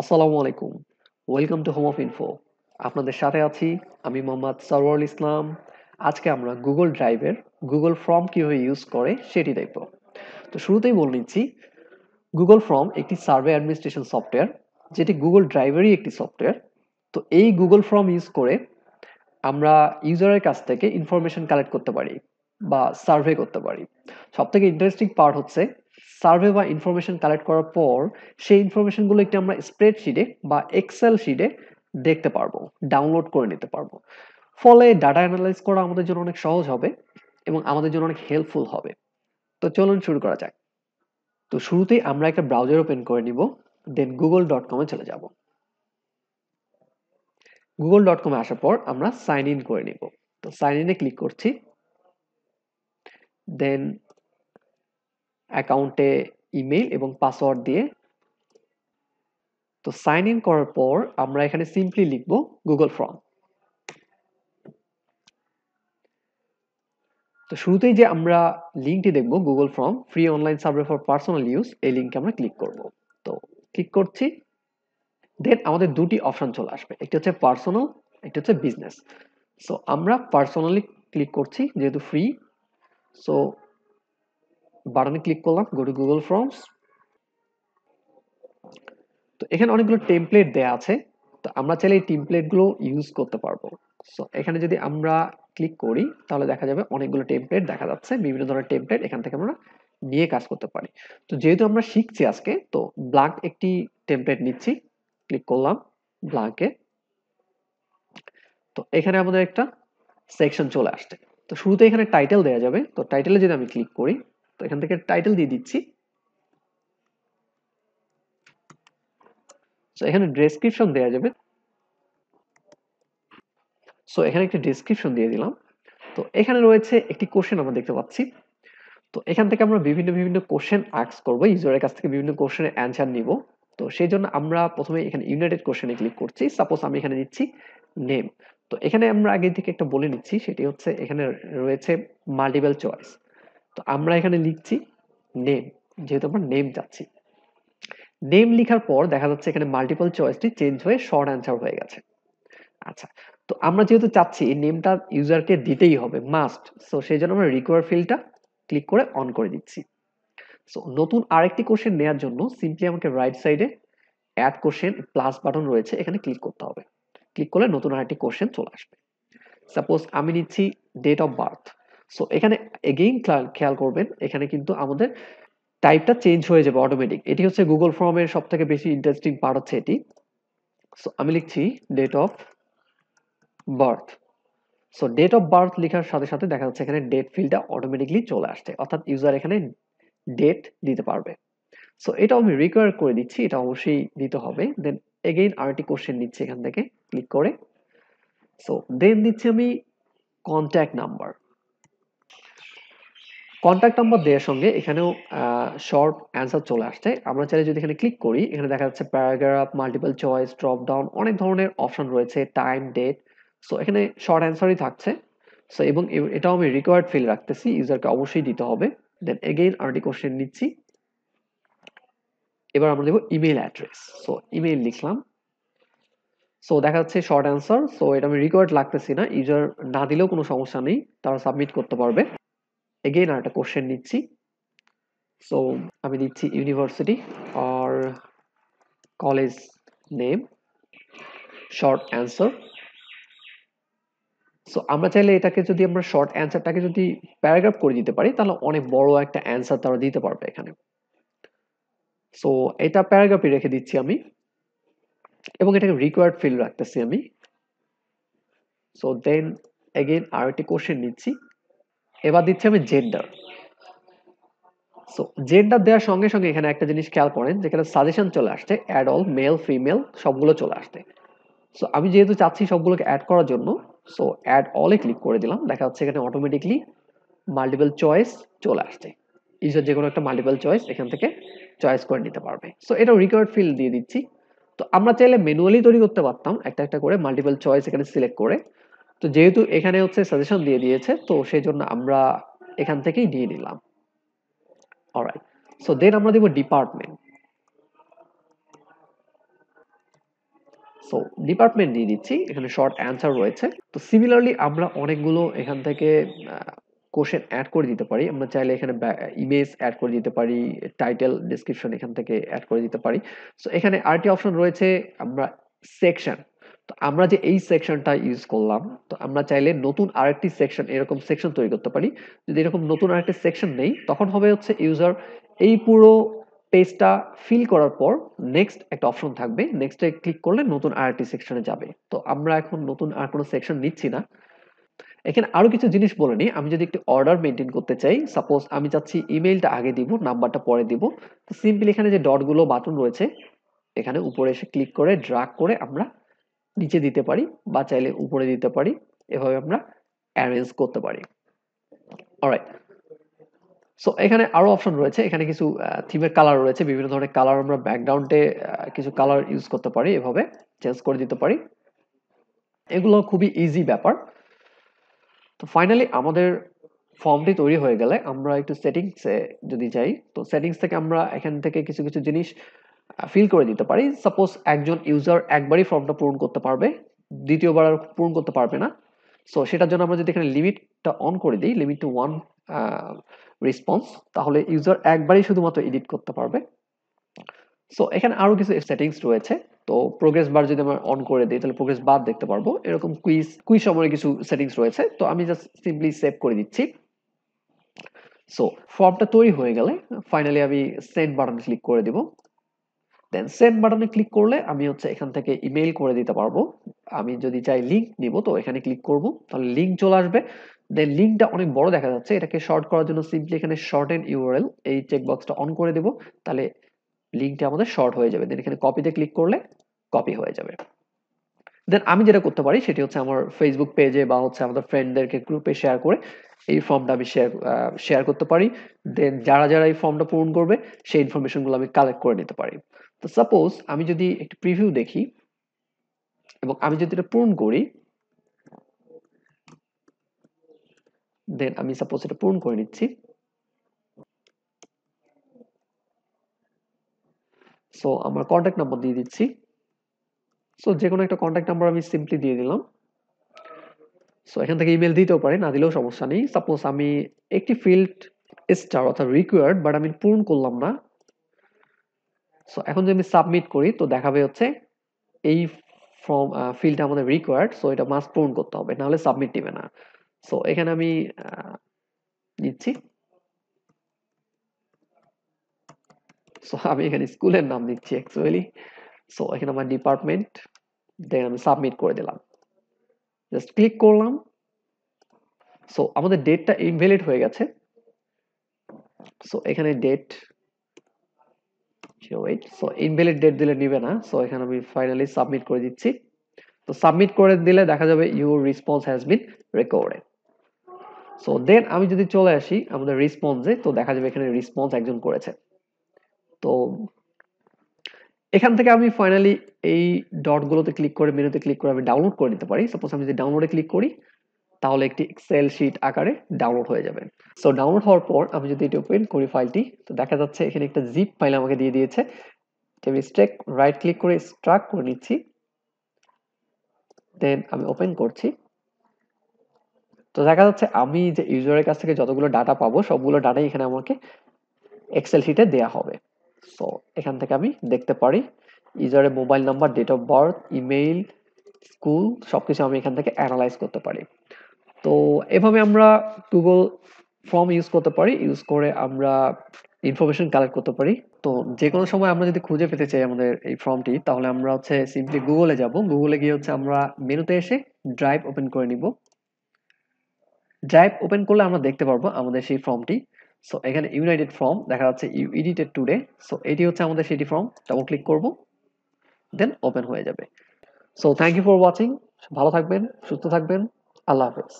আসসালামু আলাইকুম। Welcome to home of info. আপনাদের সাথে আছি আমি মোহাম্মদ সরওয়ারুল ইসলাম। আজকে আমরা গুগল ড্রাইভের গুগল ফর্ম কিভাবে ইউজ করে সেটি দেখব। তো শুরুতেই বলে নিচ্ছি, গুগল ফর্ম একটি সার্ভে অ্যাডমিনিস্ট্রেশন সফটওয়্যার, যেটি গুগল ড্রাইভেরই একটি সফটওয়্যার। তো এই গুগল ফর্ম ইউজ করে আমরা ইউজারের কাছ থেকে ইনফরমেশন কালেক্ট করতে পারি বা সার্ভে করতে পারি। সব থেকে ইন্টারেস্টিং পার্ট হচ্ছে, সার্ভে বা ইনফরমেশন কালেক্ট করার পর সেই ইনফরমেশনগুলো একটি আমরা স্প্রেডশিটে বা এক্সেল শিটে দেখতে পারবো, ডাউনলোড করে নিতে পারবো। ফলে ডাটা অ্যানালাইজ করা আমাদের জন্য অনেক সহজ হবে এবং আমাদের জন্য অনেক হেল্পফুল হবে। তো চলুন শুরু করা যাক। তো শুরুতেই আমরা একটা ব্রাউজার ওপেন করে নিব, দেন google.com-এ চলে যাব। google.com-এ আসার পর আমরা সাইন ইন করে নিব। তো সাইন ইনে ক্লিক করছি, দেন অ্যাকাউন্টে ইমেইল এবং পাসওয়ার্ড দিয়ে তো সাইন ইন করার পর আমরা এখানে সিম্পলি লিখব গুগল ফর্ম। তো শুরুতেই যে আমরা লিঙ্কটি দেখব, Google form free online survey for personal use, এই লিঙ্কে আমরা ক্লিক করব। তো ক্লিক করছি, দেন আমাদের দুটি অপশন চলে আসবে, একটি হচ্ছে পার্সোনাল, একটি হচ্ছে বিজনেস। সো আমরা পার্সোনালি ক্লিক করছি যেহেতু ফ্রি। সো বাটনে ক্লিক করলাম, গো টু গুগল ফর্মস। তো এখানে অনেকগুলো টেমপ্লেট দেয়া আছে, তো আমরা চাইলে এই টেমপ্লেটগুলো ইউজ করতে পারবো। সো এখানে যদি আমরা ক্লিক করি তাহলে দেখা যাবে অনেকগুলো টেমপ্লেট দেখা যাচ্ছে, বিভিন্ন ধরনের টেমপ্লেট এখান থেকে আমরা নিয়ে কাজ করতে পারি। তো যেহেতু আমরা শিখছি আজকে, তো ব্ল্যাঙ্ক একটি টেমপ্লেট নিচ্ছি, ক্লিক করলাম ব্ল্যাঙ্কে। তো এখানে আমাদের একটা সেকশন চলে আসছে। তো শুরুতে এখানে টাইটেল দেওয়া যাবে, তো টাইটেলে যদি আমি ক্লিক করি, তো এখান থেকে টাইটেল দিয়ে দিচ্ছি। তো এখানে ডেসক্রিপশন দেওয়া যাবে, সো এখানে একটি ডেসক্রিপশন দিয়ে দিলাম। তো এখানে রয়েছে একটি কোশ্চেন আমরা দেখতে পাচ্ছি। তো এখান থেকে আমরা বিভিন্ন বিভিন্ন কোশ্চেন আস্ক করব, ইউজারের কাছ থেকে বিভিন্ন কোশ্চেনের অ্যান্সার নিব। তো সেই জন্য আমরা প্রথমে এখানে ইউনাইটেড কোশ্চেনে ক্লিক করছি। সাপোজ আমি এখানে দিচ্ছি নেম। তো এখানে আমরা আগে থেকে একটা বলে নিচ্ছি, সেটি হচ্ছে এখানে রয়েছে মাল্টিপল চয়েস। তো আমরা এখানে লিখছি নেম, যেহেতু আমরা নেম চাচ্ছি। নেম লেখার পর দেখা যাচ্ছে এখানে মাল্টিপল চয়েসটি চেঞ্জ হয়ে শর্ট অ্যান্সার হয়ে গেছে। আচ্ছা, তো আমরা যেহেতু চাচ্ছি এই নেমটা ইউজারকে দিতেই হবে, মাস্ট, সো সেই জন্য আমরা রিকোয়ার ফিল্ডটা ক্লিক করে অন করে দিচ্ছি। সো নতুন আরেকটি কোশ্চেন নেওয়ার জন্য সিম্পলি আমাকে রাইট সাইডে অ্যাড কোশ্চেন প্লাস বাটন রয়েছে, এখানে ক্লিক করতে হবে। ক্লিক করলে নতুন আরেকটি কোশ্চেন চলে আসবে। সাপোজ আমি নিচ্ছি ডেট অফ বার্থ। সো এখানে এগেইন খেয়াল করবেন, এখানে কিন্তু আমাদের টাইপটা চেঞ্জ হয়ে যাবে অটোমেটিক। এটি হচ্ছে গুগল ফর্মের সব থেকে বেশি ইন্টারেস্টিং পার্ট হচ্ছে এটি। সো আমি লিখছি date of birth. So date of birth লেখার সাথে সাথে দেখা যাচ্ছে এখানে ডেট ফিল্ডটা অটোমেটিকলি চলে আসছে, অর্থাৎ ইউজার এখানে ডেট দিতে পারবে। সো এটাও আমি রিকোয়ার করে দিচ্ছি, এটা অবশ্যই দিতে হবে। দেন এগেইন আরেকটি কোশ্চেন নিচ্ছি এখান থেকে ক্লিক করে। সো দেন দিচ্ছি আমি কন্ট্যাক্ট নাম্বার। কন্ট্যাক্ট নাম্বার দেওয়ার সঙ্গে এখানেও শর্ট অ্যান্সার চলে আসছে। আমরা চাইলে যদি এখানে ক্লিক করি, এখানে দেখা যাচ্ছে paragraph, multiple choice, drop down, অনেক ধরনের অপশন রয়েছে, টাইম, ডেট। সো এখানে শর্ট অ্যান্সারই থাকছে। সো এবং এটাও আমি রিকোয়ার্ড ফিল রাখতেছি, ইউজারকে অবশ্যই দিতে হবে। দেন এগেইন আরেকটি কোশ্চেন নিচ্ছি। এবার আমরা দেবো ইমেল অ্যাড্রেস। সো ইমেল লিখলাম। সো দেখা যাচ্ছে শর্ট অ্যান্সার। সো এটা আমি রিকোয়ার্ড লাগতেছি না, ইউজার না দিলেও কোনো সমস্যা নেই, তারা সাবমিট করতে পারবে। এগেইন আরেকটা কোশ্চেন নিচ্ছি। সো আমি দিচ্ছি ইউনিভার্সিটি আর college name, short answer. So আমরা চাইলে এটাকে যদি আমরা শর্ট অ্যান্সারটাকে যদি প্যারাগ্রাফ করে দিতে পারি, তাহলে অনেক বড় একটা অ্যান্সার তারা দিতে পারবে এখানে। সো এটা প্যারাগ্রাফে রেখে দিচ্ছি আমি এবং এটাকে রিকোয়ার্ড ফিল্ড রাখতেছি আমি। সো দেন এগেইন আরেকটি কোশ্চেন নিচ্ছি। এবার দিচ্ছি আমি জেন্ডার। সো জেন্ডার দেওয়ার সঙ্গে সঙ্গে এখানে একটা জিনিস খেয়াল করেন, যেখানে সাজেশন চলে আসছে অ্যাড অল, মেল, ফিমেল সবগুলো চলে আসছে। সো আমি যেহেতু চাচ্ছি সবগুলোকে অ্যাড করার জন্য, সো অ্যাড অলে ক্লিক করে দিলাম। দেখা যাচ্ছে এখানে অটোমেটিকলি মাল্টিপল চয়েস চলে আসছে। ইউজার যে কোনো একটা মাল্টিপল চয়েস এখান থেকে চয়েস করে নিতে পারবে। সো এটা রিকোয়ার্ড ফিল্ড দিয়ে দিচ্ছি। তো আমরা চাইলে ম্যানুয়ালি তৈরি করতে পারতাম একটা একটা করে মাল্টিপল চয়েস এখানে সিলেক্ট করে। তো যেহেতু এখানে হচ্ছে সাজেশন দিয়ে দিয়েছে, তো সেই জন্য আমরা এখান থেকেই নিয়ে নিলাম। অলরাইট, সো দেন আমরা দিব ডিপার্টমেন্ট। সো ডিপার্টমেন্ট দিয়ে দিচ্ছি, এখানে শর্ট অ্যান্সার রয়েছে। তো সিমিলারলি আমরা অনেকগুলো এখান থেকে কোশ্চেন অ্যাড করে দিতে পারি। আমরা চাইলে এখানে ইমেজ অ্যাড করে দিতে পারি, টাইটেল ডেসক্রিপশন এখান থেকে অ্যাড করে দিতে পারি। সো এখানে আরেকটি অপশন রয়েছে আমরা সেকশন। তো আমরা যে এই সেকশনটা ইউজ করলাম, তো আমরা চাইলে নতুন আরেকটি সেকশন, এরকম সেকশন তৈরি করতে পারি। যদি এরকম নতুন আরেকটি সেকশন নেই, তখন হবে হচ্ছে ইউজার এই পুরো পেজটা ফিল করার পর নেক্সট একটা অপশন থাকবে, নেক্সটে ক্লিক করলে নতুন আরেকটি সেকশনে যাবে। তো আমরা এখন নতুন আর কোনো সেকশন নিচ্ছি না। এখানে আরো কিছু জিনিস বলে নিই। আমি যদি একটি অর্ডার মেনটেন করতে চাই, সাপোজ আমি চাচ্ছি ইমেইলটা আগে দিব, নাম্বারটা পরে দিব, তো সিম্পলি এখানে যে ডটগুলো বাটন রয়েছে এখানে উপরে এসে ক্লিক করে ড্রাগ করে আমরা নিচে দিতে পারি বা চাইলে উপরে দিতে পারি। এভাবে আমরা অ্যারেঞ্জ করতে পারি। অলরাইট, সো এখানে আরো অপশন রয়েছে। এখানে কিছু থিমের কালার রয়েছে, বিভিন্ন ধরনের কালার আমরা ব্যাকগ্রাউন্ডে কিছু কালার ইউজ করতে পারি, এভাবে চেঞ্জ করে দিতে পারি। এগুলো খুবই ইজি ব্যাপার। তো ফাইনালি আমাদের ফর্মটি তৈরি হয়ে গেলে আমরা একটু সেটিংসে যদি যাই, তো সেটিংস থেকে আমরা এখান থেকে কিছু কিছু জিনিস ফিল করে দিতে পারি। সাপোজ একজন ইউজার একবারই ফর্মটা পূরণ করতে পারবে, দ্বিতীয়বার আর পূরণ করতে পারবে না। সো সেটার জন্য আমরা যদি এখানে লিমিটটা অন করে দিই, লিমিট টু 1 রেসপন্স, তাহলে ইউজার একবারই শুধুমাত্র এডিট করতে পারবে। সো এখানে আরো কিছু সেটিংস রয়েছে। তো প্রোগ্রেস বার যদি আমরা অন করে দিই তাহলে প্রোগ্রেস বার দেখতে পারবো। এরকম কুইজ সময়ের কিছু সেটিংস রয়েছে। তো আমি জাস্ট সিম্পলি সেভ করে দিচ্ছি। সো ফর্মটা তৈরি হয়ে গেলে ফাইনালি আমি সেন্ড বাটনে ক্লিক করে দিব। দেন সেন্ড বাটনে ক্লিক করলে আমি হচ্ছে এখান থেকে ইমেইল করে দিতে পারবো। আমি যদি চাই লিংক নিব, তো এখানে ক্লিক করব, তাহলে লিংক চলে আসবে। দেন লিংকটা অনেক বড় দেখা যাচ্ছে, এটাকে শর্ট করার জন্য সিম্পলি এখানে শর্টেন ইউআরএল এই চেকবক্সটা অন করে দেব, তাহলে লিংকটা আমাদের শর্ট হয়ে যাবে। দেন এখানে কপিতে ক্লিক করলে কপি হয়ে যাবে। দেন আমি যেটা করতে পারি সেটি হচ্ছে আমার ফেসবুক পেজে বা হচ্ছে আমাদের ফ্রেন্ডদেরকে গ্রুপে শেয়ার করে এই ফর্মটা আমি শেয়ার করতে পারি। দেন যারা যারা এই ফর্মটা পূরণ করবে সেই ইনফরমেশনগুলো আমি কালেক্ট করে নিতে পারি। তো সাপোজ আমি যদি একটু প্রিভিউ দেখি এবং আমি যদি এটা পূরণ করি, দেন আমি সাপোজ এটা পূরণ করে নিচ্ছি। সো আমার কন্ট্যাক্ট নাম্বার দিয়ে দিচ্ছি। সো যে কোনো একটা কন্ট্যাক্ট নাম্বার আমি সিম্পলি দিয়ে দিলাম। সো এখান থেকে ইমেল দিতেও পারি, না দিলেও সমস্যা নেই। সাপোজ আমি একটি ফিল্ড স্টার অর্থাৎ রিকোয়ার্ড, বাট আমি পূরণ করলাম না। সো এখন যদি আমি সাবমিট করি তো দেখাবে হচ্ছে এই ফর্ম ফিল্ডটা আমাদের রিকোয়ার্ড, সো এটা মাস্ট পূরণ করতে হবে, নাহলে সাবমিট দিবে না। সো এখানে আমি দিচ্ছি। সো আমি এখানে স্কুলের নাম দিচ্ছি অ্যাকচুয়ালি। সো এখানে আমার ডিপার্টমেন্ট, দেন আমি সাবমিট করে দিলাম, জাস্ট ক্লিক করলাম। সো আমাদের ডেটটা ইনভ্যালিড হয়ে গেছে। সো এখানে ডেট 08, সো ইনভ্যালিড ডেট দিলে নিবে না। সো এখানে আমি ফাইনালি সাবমিট করে দিচ্ছি। তো সাবমিট করে দিলে দেখা যাবে your response has been recorded. So then আমি যদি চলে আসি আমাদের রেসপন্সে, তো দেখা যাবে এখানে রেসপন্স একজন করেছে। তো এখান থেকে আমি ফাইনালি এই ডটগুলোতে ক্লিক করে মেনুতে ক্লিক করে আমি ডাউনলোড করে নিতে পারি। সাপোজ আমি যদি ডাউনলোডে ক্লিক করি তাহলে একটি এক্সেল শিট আকারে ডাউনলোড হয়ে যাবে। সো ডাউনলোড হওয়ার পর আমি যদি এটা ওপেন করি ফাইলটি, তো দেখা যাচ্ছে এখানে একটা জিপ ফাইল আমাকে দিয়ে দিয়েছে। আমি রাইট ক্লিক করে এক্সট্রাক্ট করে নিচ্ছি, দেন আমি ওপেন করছি। তো দেখা যাচ্ছে আমি যে ইউজারের কাছ থেকে যতগুলো ডাটা পাবো সবগুলো ডাটাই এখানে আমাকে এক্সেল শিটে দেয়া হবে। সো এখান থেকে আমি দেখতে পারি ইউজারের mobile number, date of birth, email, school, সবকিছু আমি এখান থেকে অ্যানালাইজ করতে পারি। তো এভাবে আমরা গুগল ফর্ম ইউজ করতে পারি, ইউজ করে আমরা ইনফরমেশন কালেক্ট করতে পারি। তো যে কোনো সময় আমরা যদি খুঁজে পেতে চাই আমাদের এই ফর্মটি, তাহলে আমরা হচ্ছে সিম্পলি গুগলে যাব। গুগলে গিয়ে হচ্ছে আমরা মেনুতে এসে ড্রাইভ ওপেন করে নিব। ড্রাইভ ওপেন করলে আমরা দেখতে পারবো আমাদের সেই ফর্মটি। সো এখানে ইউনাইটেড ফর্ম দেখা যাচ্ছে, ইউ এডিটেড টুডে। সো এটি হচ্ছে আমাদের সেটি ফর্ম। ডাবল ক্লিক করব, দেন ওপেন হয়ে যাবে। So thank you for watching. ভালো থাকবেন, সুস্থ থাকবেন। আল্লাহ হাফেজ।